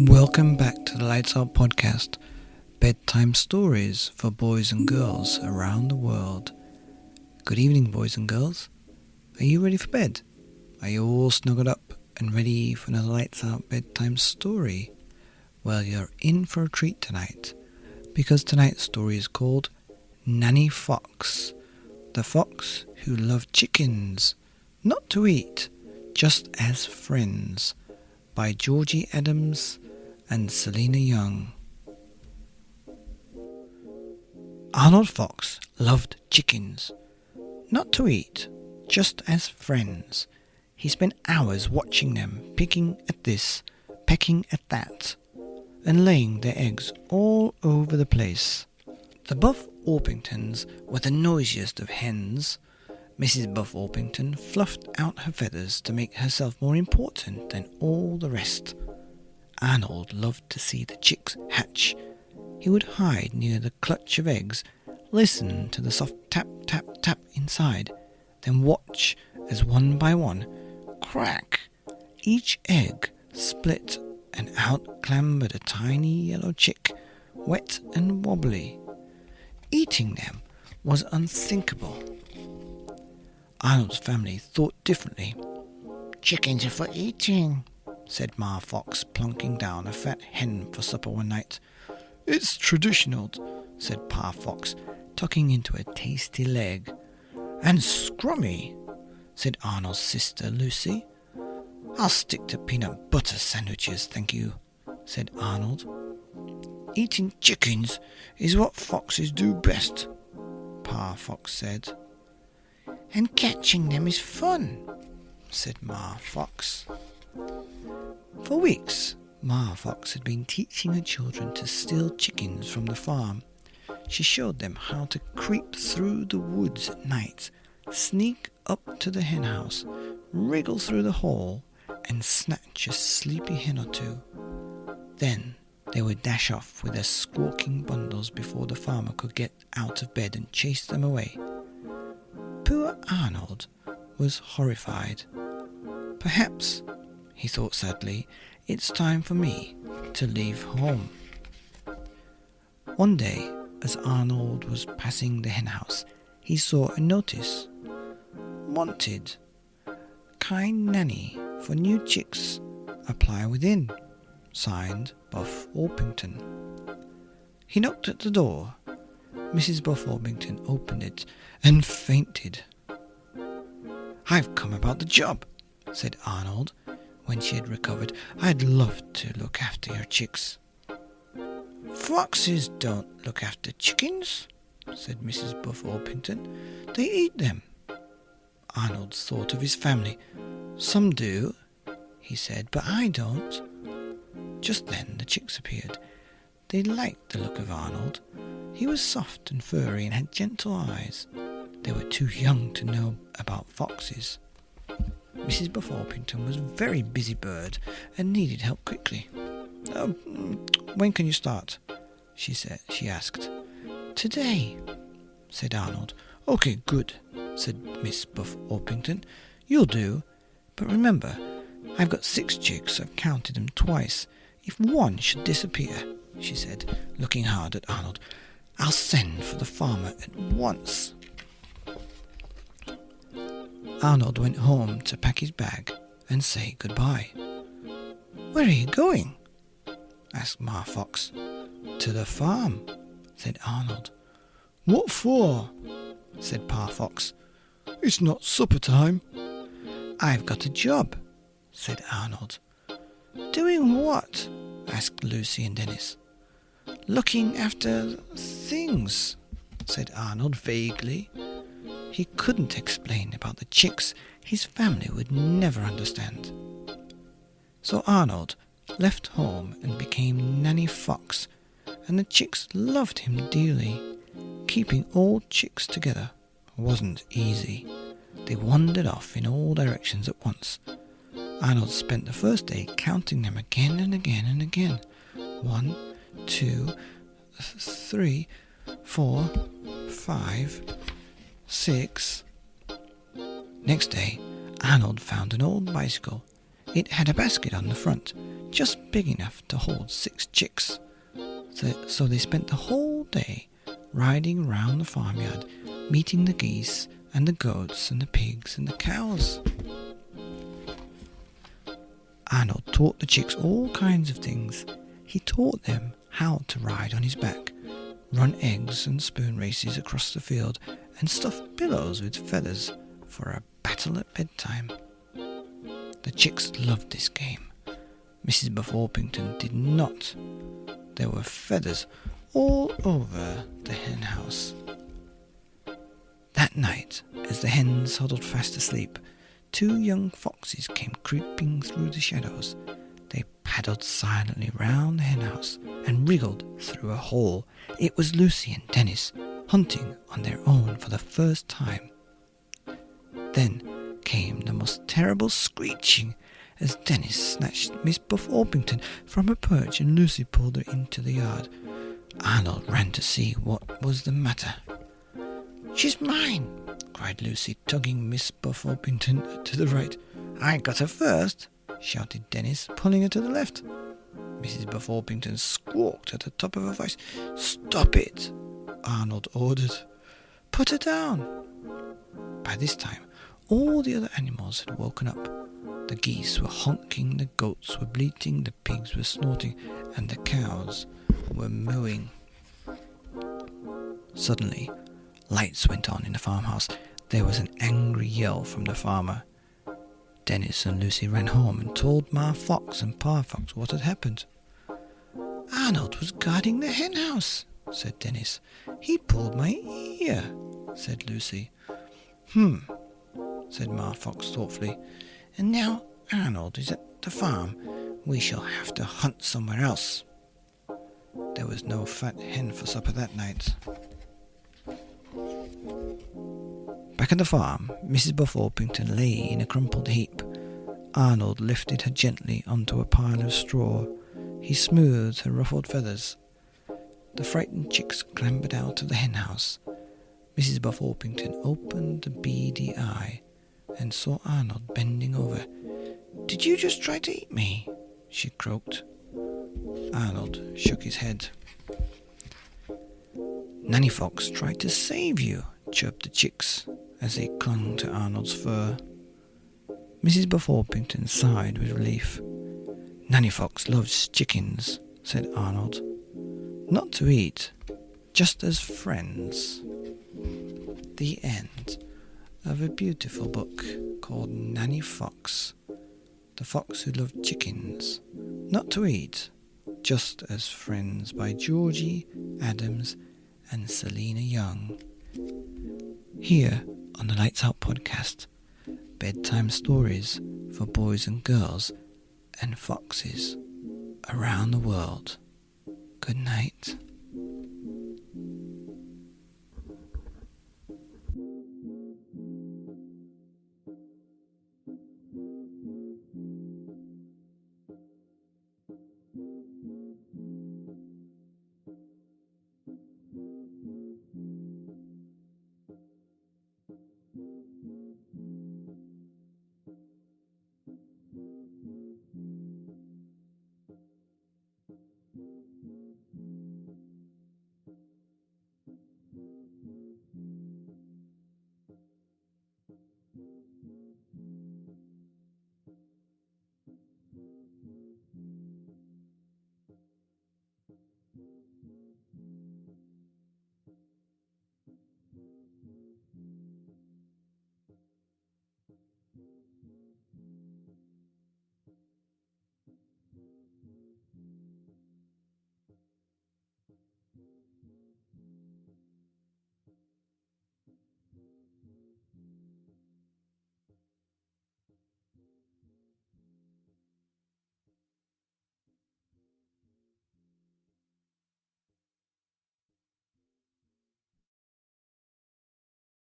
Welcome back to the Lights Out podcast, bedtime stories for boys and girls around the world. Good evening, boys and girls. Are you ready for bed? Are you all snuggled up and ready for another Lights Out bedtime story? Well, you're in for a treat tonight, because tonight's story is called Nanny Fox, the fox who loved chickens, not to eat, just as friends, by Georgie Adams and Selena Young. Arnold Fox loved chickens, not to eat, just as friends. He spent hours watching them, picking at this, pecking at that, and laying their eggs all over the place. The Buff Orpingtons were the noisiest of hens. Mrs. Buff Orpington fluffed out her feathers to make herself more important than all the rest. Arnold loved to see the chicks hatch. He would hide near the clutch of eggs, listen to the soft tap, tap, tap inside, then watch as one by one, crack, each egg split, and out clambered a tiny yellow chick, wet and wobbly. Eating them was unthinkable. Arnold's family thought differently. "Chickens are for eating," said Ma Fox, plunking down a fat hen for supper one night. "It's traditional," said Pa Fox, tucking into a tasty leg. "And scrummy," said Arnold's sister Lucy. "I'll stick to peanut butter sandwiches, thank you," said Arnold. "Eating chickens is what foxes do best," Pa Fox said. "And catching them is fun," said Ma Fox. For weeks, Ma Fox had been teaching her children to steal chickens from the farm. She showed them how to creep through the woods at night, sneak up to the hen house, wriggle through the hole, and snatch a sleepy hen or two. Then they would dash off with their squawking bundles before the farmer could get out of bed and chase them away. Poor Arnold was horrified. "Perhaps," he thought sadly, "it's time for me to leave home." One day, as Arnold was passing the hen house, he saw a notice. "Wanted. Kind nanny for new chicks. Apply within. Signed, Buff Orpington." He knocked at the door. Mrs. Buff Orpington opened it and fainted. "I've come about the job," said Arnold, when she had recovered. "I'd love to look after your chicks." "Foxes don't look after chickens," said Mrs. Buff Orpington. "They eat them." Arnold thought of his family. "Some do," he said, "but I don't." Just then the chicks appeared. They liked the look of Arnold. He was soft and furry and had gentle eyes. They were too young to know about foxes. Mrs. Buff Orpington was a very busy bird and needed help quickly. "When can you start?" she asked. "Today," said Arnold. "Okay, good," said Miss Buff Orpington. "You'll do. But remember, I've got 6 chicks. I've counted them twice. If one should disappear," she said, looking hard at Arnold, "I'll send for the farmer at once." Arnold went home to pack his bag and say goodbye. "Where are you going?" asked Ma Fox. "To the farm," said Arnold. "What for?" said Pa Fox. "It's not supper time." "I've got a job," said Arnold. "Doing what?" asked Lucy and Dennis. "Looking after things," said Arnold vaguely. He couldn't explain about the chicks. His family would never understand. So Arnold left home and became Nanny Fox, and the chicks loved him dearly. Keeping all chicks together wasn't easy. They wandered off in all directions at once. Arnold spent the first day counting them again and again and again. 1, 2, 3, 4, 5, 6. Next day, Arnold found an old bicycle. It had a basket on the front. just big enough to hold 6 chicks. So they spent the whole day riding round the farmyard, meeting the geese and the goats and the pigs and the cows. Arnold taught the chicks all kinds of things. He taught them how to ride on his back, run eggs and spoon races across the field, and stuff pillows with feathers for a battle at bedtime. The chicks loved this game. Mrs. Buff Orpington did not. There were feathers all over the hen house. That night, as the hens huddled fast asleep, 2 young foxes came creeping through the shadows. They paddled silently round the hen house and wriggled through a hole. It was Lucy and Dennis, hunting on their own for the first time. Then came the most terrible screeching as Dennis snatched Miss Buff Orpington from her perch and Lucy pulled her into the yard. Arnold ran to see what was the matter. "She's mine!" cried Lucy, tugging Miss Buff Orpington to the right. "I got her first!" shouted Dennis, pulling her to the left. Mrs. Buff Orpington squawked at the top of her voice. "Stop it!" Arnold ordered. "Put her down!" By this time, all the other animals had woken up. The geese were honking, the goats were bleating, the pigs were snorting, and the cows were mooing. Suddenly, lights went on in the farmhouse. There was an angry yell from the farmer. Dennis and Lucy ran home and told Ma Fox and Pa Fox what had happened. "Arnold was guarding the hen house," said Dennis. "He pulled my ear," said Lucy. Said Ma Fox thoughtfully. "And now Arnold is at the farm. We shall have to hunt somewhere else." There was no fat hen for supper that night. Back at the farm, Mrs. Buff Orpington lay in a crumpled heap. Arnold lifted her gently onto a pile of straw. He smoothed her ruffled feathers. The frightened chicks clambered out of the hen house. Mrs. Buff Orpington opened a beady eye and saw Arnold bending over. "Did you just try to eat me?" she croaked. Arnold shook his head. "Nanny Fox tried to save you," chirped the chicks as they clung to Arnold's fur. Mrs. Buff Orpington sighed with relief. "Nanny Fox loves chickens," said Arnold. "Not to eat, just as friends." The end of a beautiful book called Nanny Fox, the fox who loved chickens, not to eat, just as friends, by Georgie Adams and Selena Young. Here on the Lights Out podcast, bedtime stories for boys and girls and foxes around the world. Good night.